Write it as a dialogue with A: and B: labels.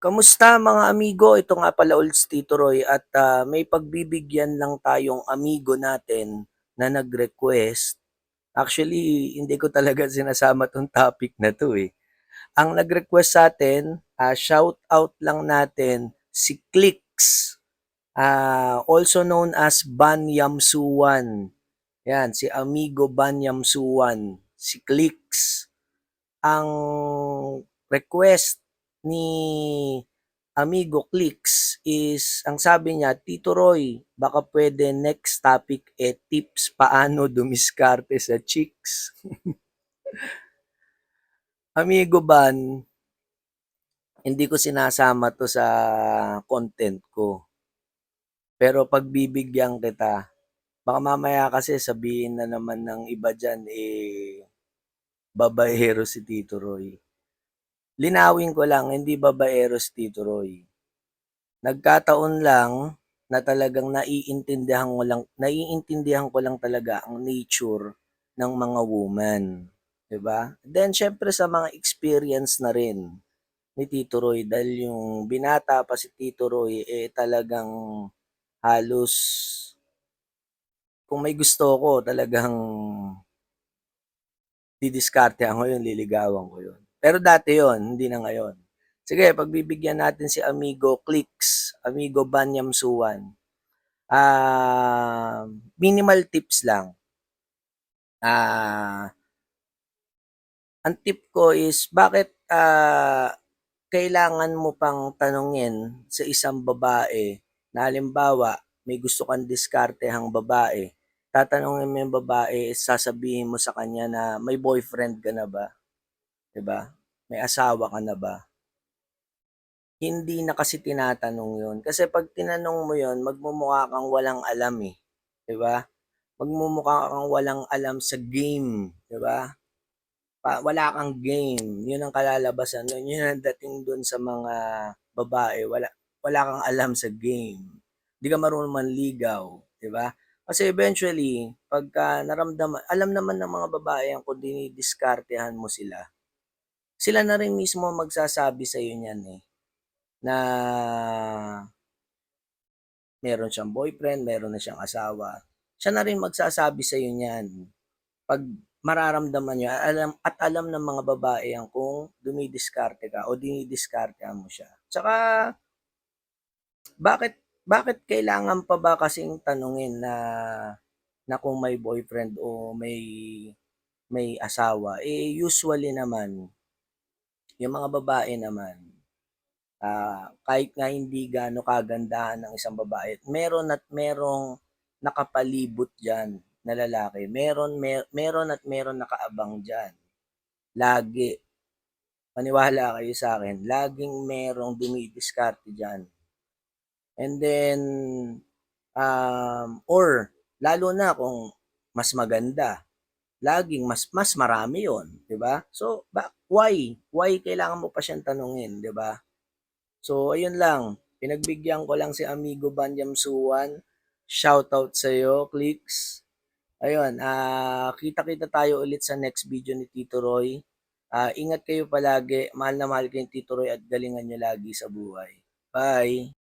A: Kamusta mga amigo? Ito nga pala ulit si Tito Roy at may pagbibigyan lang tayong amigo natin na nag-request. Actually, hindi ko talaga sinasama 'tong topic na 'to, eh. Ang nag-request sa'tin, shout out lang natin si Clicks, also known as Banyamsuwan. 'Yan, si amigo Banyamsuwan, si Clicks. Ang request ni Amigo Clicks is ang sabi niya, "Tito Roy, baka pwede next topic, tips paano dumiskarte sa chicks." Amigo Ban, hindi ko sinasama 'to sa content ko, pero pagbibigyan kita. Baka mamaya kasi sabihin na naman ng iba diyan, babaero si Tito Roy. Linawin ko lang, hindi babaero si Tito Roy. Nagkataon lang na talagang naiintindihan ko lang talaga ang nature ng mga woman, 'di ba? Then siyempre sa mga experience na rin ni Tito Roy dahil yung binata pa si Tito Roy, talagang halos kung may gusto ko talagang didiskartehan ko yun, liligawan ko yun. Pero dati yon, hindi na ngayon. Sige, pagbibigyan natin si Amigo Clicks, Amigo Banyam Suwan. Minimal tips lang. Ah, ang tip ko is bakit kailangan mo pang tanungin sa isang babae na halimbawa may gusto kang diskartehang babae. Tatanungin mo yung babae, sasabihin mo sa kanya na may boyfriend ka na ba? 'Di ba? May asawa ka na ba? Hindi na kasi tinatanong 'yun. Kasi 'pag tinanong mo 'yun, magmumukha kang walang alam, 'di ba? Magmumukha kang walang alam sa game, 'di ba? Wala kang game, 'yun ang kalalabasan nun, 'yun ang dating dun sa mga babae, wala kang alam sa game. 'Di ka marunong manligaw, 'di ba? Kasi eventually, pagka naramdaman alam naman ng mga babae yan kung dinidiskartehan mo sila. Sila na rin mismo magsasabi sa'yo niyan, na meron siyang boyfriend, meron na siyang asawa. Siya na rin magsasabi sa'yo niyan. 'Pag mararamdaman niya, alam ng mga babae yan kung dumidiskarte ka o dinidiskartehan mo siya. Tsaka bakit bakit kailangan pa ba kasing tanungin na kung may boyfriend o may asawa, usually naman yung mga babae naman, kahit nga hindi gaano kagandahan ng isang babae, meron at merong nakapalibot diyan na lalaki. Meron at meron nakaabang diyan. Lagi. Maniwala kayo sa akin, laging merong dumidiskarte diyan. And then, or lalo na kung mas maganda, laging mas marami 'yon, 'di ba? So, why kailangan mo pa siyang tanungin, 'di ba? So, ayun lang, pinagbigyan ko lang si Amigo Banyam Suwan. Shoutout sa'yo, Clicks. Ayun, kita-kita tayo ulit sa next video ni Tito Roy. Ingat kayo palagi, mahal na mahal ko yung Tito Roy at galingan niyo lagi sa buhay. Bye!